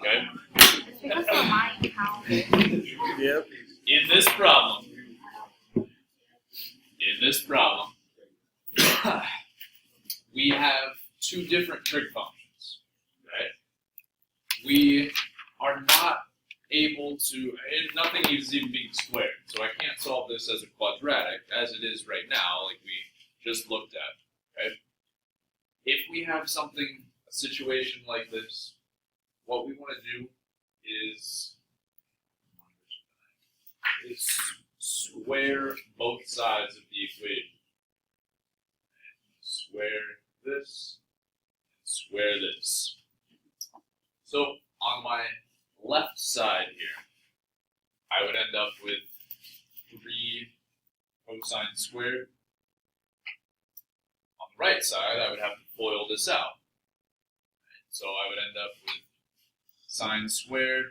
Okay? It's because of my account. Yep. In this problem, we have two different trig functions, right? We are not able to, and nothing is even being squared, so I can't solve this as a quadratic, as it is right now, like we just looked at, right? If we have something, a situation like this, what we want to do is square both sides of the equation. Square this, and square this. So on my left side here, I would end up with 3 cosine squared. On the right side, I would have to FOIL this out. So I would end up with sine squared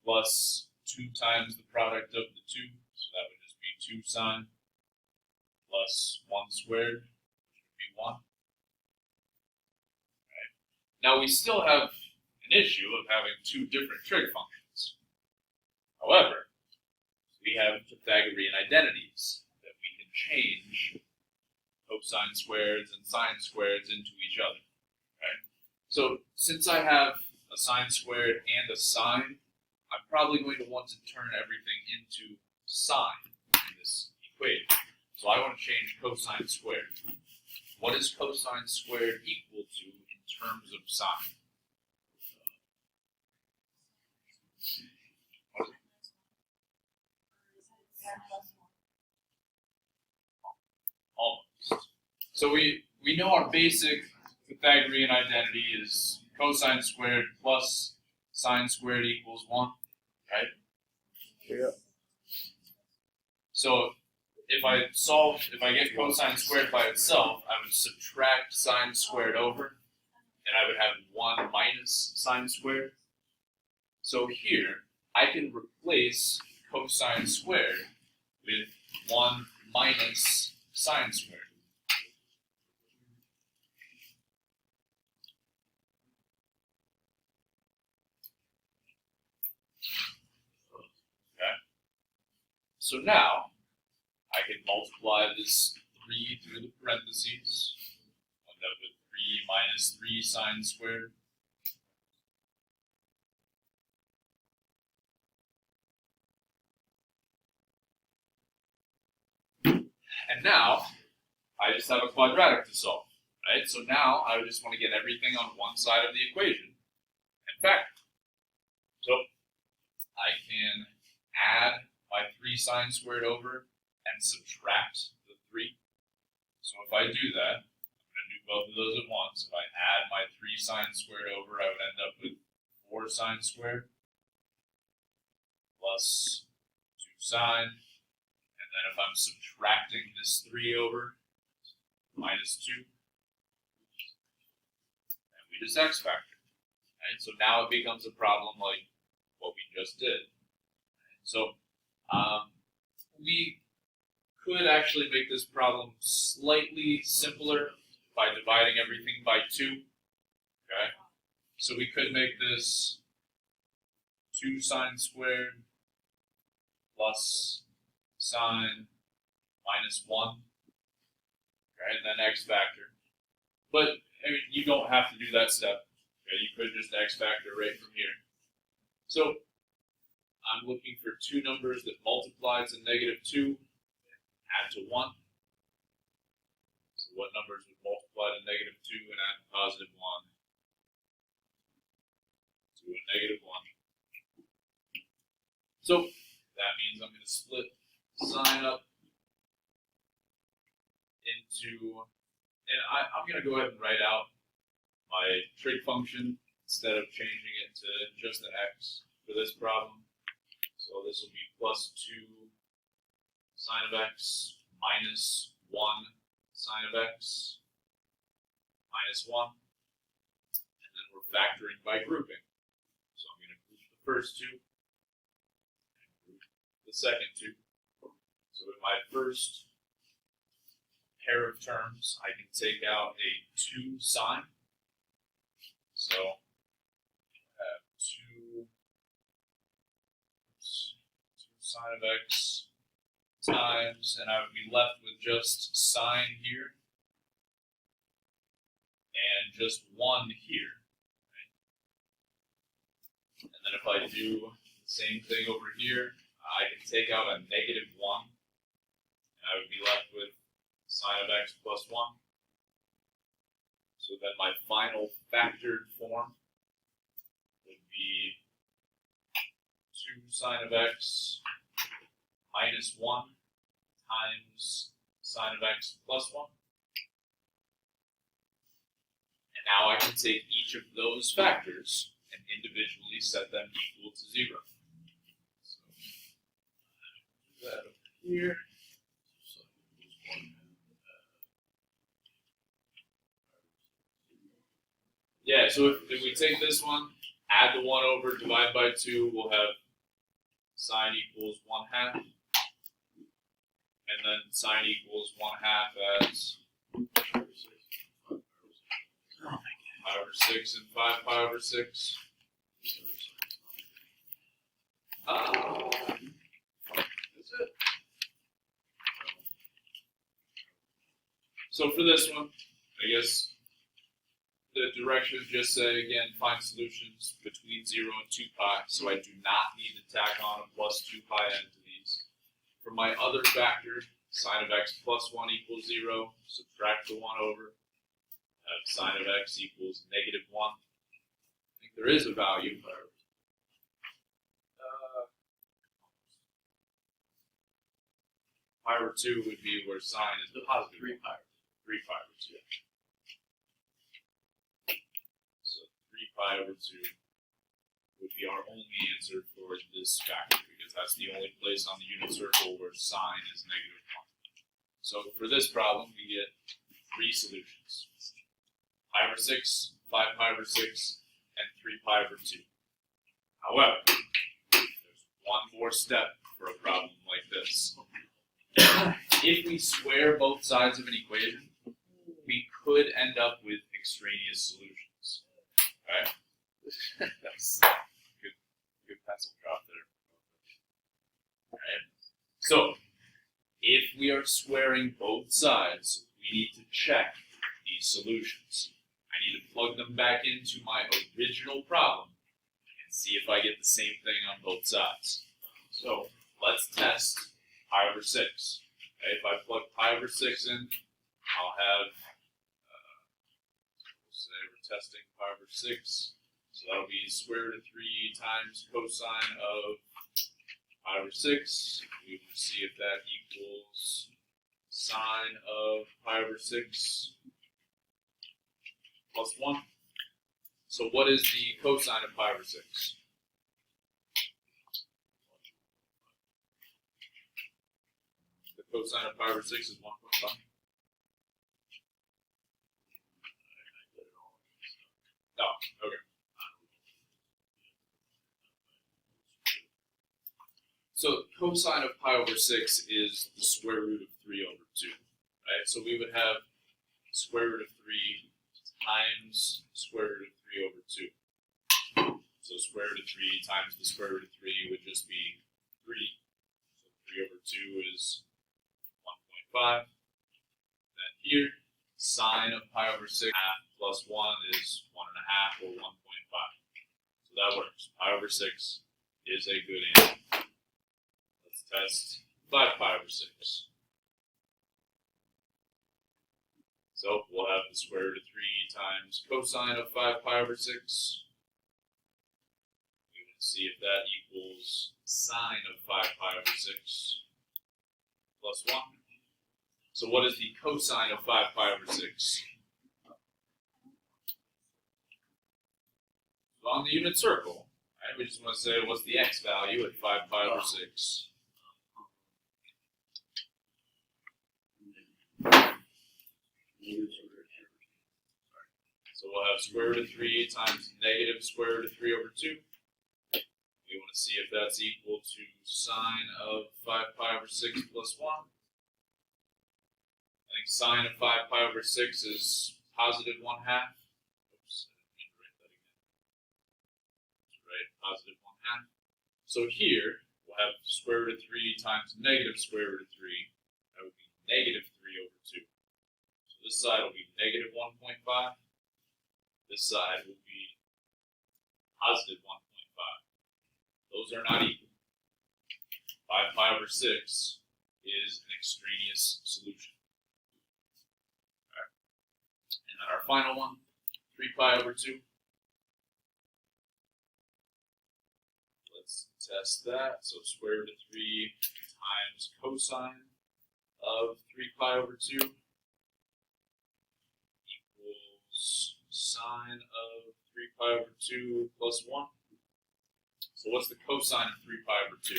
plus 2 times the product of the 2, so that would just be 2 sine plus 1 squared, which would be 1. Right. Now we still have an issue of having 2 different trig functions. However, we have Pythagorean identities that we can change cosine squareds and sine squareds into each other. Right? So since I have a sine squared and a sine, I'm probably going to want to turn everything into sine in this equation. So I want to change cosine squared. What is cosine squared equal to in terms of sine? Almost. So we know our basic Pythagorean identity is cosine squared plus sine squared equals 1, right? Yep. So if I get cosine squared by itself, I would subtract sine squared over, and I would have 1 minus sine squared. So here, I can replace cosine squared with 1 minus sine squared. Okay. So now, I can multiply this 3 through the parentheses. I'll end up with 3 minus 3 sine squared. And now, I just have a quadratic to solve, right? So now, I just want to get everything on one side of the equation and factor. So, I can add my 3 sine squared over and subtract the 3. So if I do that, I'm going to do both of those at once. If I add my 3 sine squared over, I would end up with 4 sine squared plus 2 sine. And then if I'm subtracting this 3 over, minus 2, and we just x factor. Right? So now it becomes a problem like what we just did. So we could actually make this problem slightly simpler by dividing everything by 2. Okay? So we could make this 2 sine squared plus sine minus 1. Okay, and then x factor. But I mean, you don't have to do that step. Okay? You could just x factor right from here. So I'm looking for 2 numbers that multiply to -2, add to 1. So what numbers would multiply to -2 and add to +1? To a -1. So that means I'm going to split sine up into, and I'm going to go ahead and write out my trig function instead of changing it to just an x for this problem. So this will be plus 2 sine of x minus 1 sine of x minus 1. And then we're factoring by grouping. So I'm going to group the first 2 and group the second 2. So in my first pair of terms, I can take out a 2 sine. So sine of x times, and I would be left with just sine here and just 1 here. Right? And then if I do the same thing over here, I can take out a -1, and I would be left with sine of x plus 1. So that my final factored form would be 2 sine of x minus 1 times sine of x plus 1. And now I can take each of those factors and individually set them equal to 0. So do that over here. Yeah, so if we take this one, add the 1 over, divide by 2, we'll have sine equals 1/2. And then sine equals 1/2 as 5/6 and 5/6. That's it. So for this one, I guess the directions just say, again, find solutions between 0 and 2 pi, so I do not need to tack on a plus 2 pi n to these. For my other factor, sine of x plus 1 equals 0, subtract the 1 over, have sine of x equals -1. I think there is a value. Pi over 2 would be where sine is positive. 3 pi over 2. So 3 pi over 2 would be our only answer for this factor, because that's the only place on the unit circle where sine is -1. So for this problem, we get 3 solutions. Pi over 6, 5 pi over 6, and 3 pi over 2. However, there's one more step for a problem like this. If we square both sides of an equation, we could end up with extraneous solutions. Right? That's good pencil drop there. Right? So, if we are squaring both sides, we need to check these solutions. I need to plug them back into my original problem and see if I get the same thing on both sides. So, let's test pi over 6. Okay, if I plug pi over 6 in, I'll have, we'll say we're testing pi over 6. So that'll be square root of 3 times cosine of pi over 6. We will see if that equals sine of pi over 6 plus 1. So what is the cosine of pi over 6? The cosine of pi over 6 is 1.5. Oh, okay. So cosine of pi over 6 is the square root of 3 over 2, right? So we would have square root of 3 times square root of 3 over 2. So square root of 3 times the square root of 3 would just be 3. So 3 over 2 is 1.5. Then here, sine of pi over 6 plus 1 is 1.5 or 1.5. So that works. Pi over 6 is a good answer. Let's test 5 pi over 6. So we'll have the square root of 3 times cosine of 5 pi over 6. We will see if that equals sine of 5 pi over 6 plus 1. So what is the cosine of 5 pi over 6? On the unit circle, right, we just want to say what's the x value at 5 pi over 6. So we'll have square root of 3 times negative square root of 3 over 2. We want to see if that's equal to sine of 5 pi over 6 plus 1. I think sine of 5 pi over 6 is positive 1/2. Oops, I didn't mean to write that again. That's right, positive 1/2. So here, we'll have square root of 3 times negative square root of 3. That would be negative 3 over 2. So this side will be negative 1.5. This side will be positive 1.5. Those are not equal. 5 pi over 6 is an extraneous solution. Alright. And then our final one, 3 pi over 2. Let's test that. So square root of 3 times cosine of 3 pi over 2 equals sine of 3 pi over 2 plus 1. So what's the cosine of 3 pi over 2?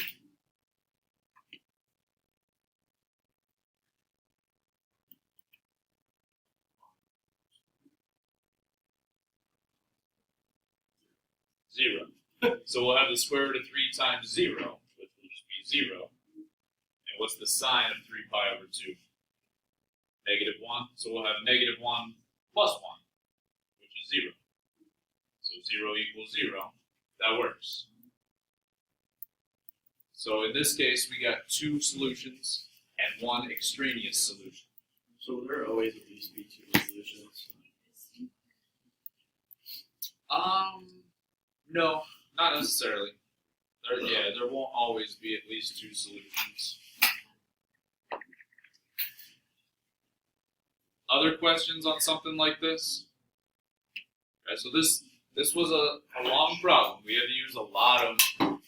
Zero. So we'll have the square root of 3 times 0, which will just be 0. And what's the sine of 3 pi over 2? Negative 1. So we'll have negative 1 plus 1, which is 0. So 0 equals 0. That works. So in this case, we got 2 solutions and 1 extraneous solution. So will there always at least be 2 solutions? No, not necessarily. There won't always be at least 2 solutions. Other questions on something like this? Okay, so this was a long problem. We had to use a lot of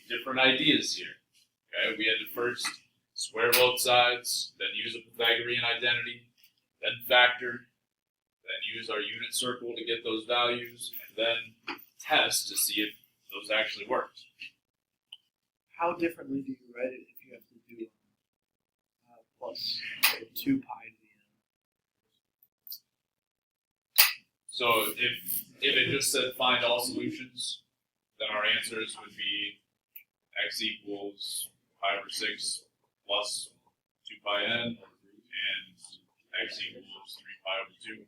different ideas here. Okay, we had to first square both sides, then use a Pythagorean identity, then factor, then use our unit circle to get those values, and then test to see if those actually worked. How differently do you write it if you have to do plus 2 pi to the end? So if it just said find all solutions, then our answers would be x equals pi over 6 plus 2 pi n, and x equals 3 pi over 2.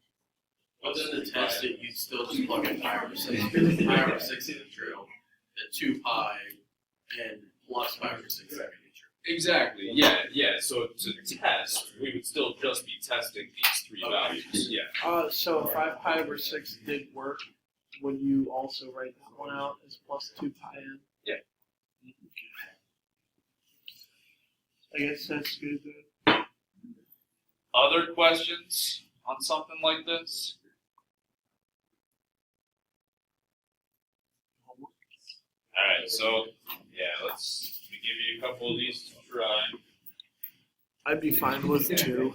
But then to test it, you'd still just plug in pi over 6. Because pi over 6 isn't true. Then 2 pi and plus pi over 6 is going to be true. Exactly, yeah. So to test, we would still just be testing these 3 values. Yeah. So 5 pi over 6 did work. Would you also write that one out as plus 2 pi n? Yeah. I guess that's good then. Other questions on something like this? Alright, so yeah, let me give you a couple of these to try. I'd be fine with 2.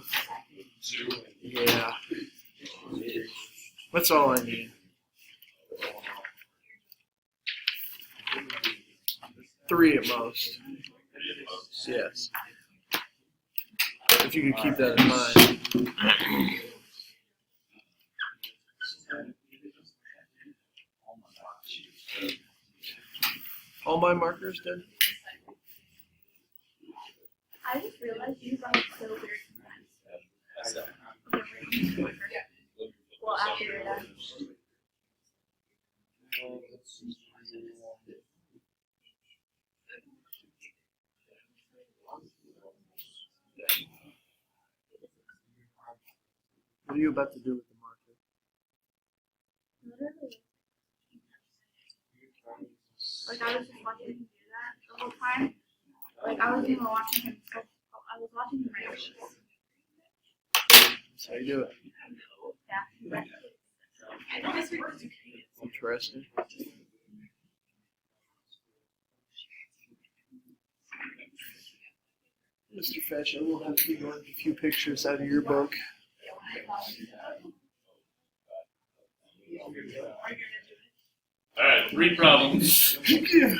2. Yeah. That's all I need. 3 at most. Yes. If you could keep that in mind. All my markers did? I just realized you guys so weird sometimes. Okay, we're gonna do well, after you're done. What are you about to do with the marker? Literally. Like, I was just watching him do that the whole time. Like, I wasn't even watching him. I was watching him write sheets. That's how you do it. Yeah. Interesting. Mr. Fetch, I will have to mark a few pictures out of your book. Alright, 3 problems. Yeah.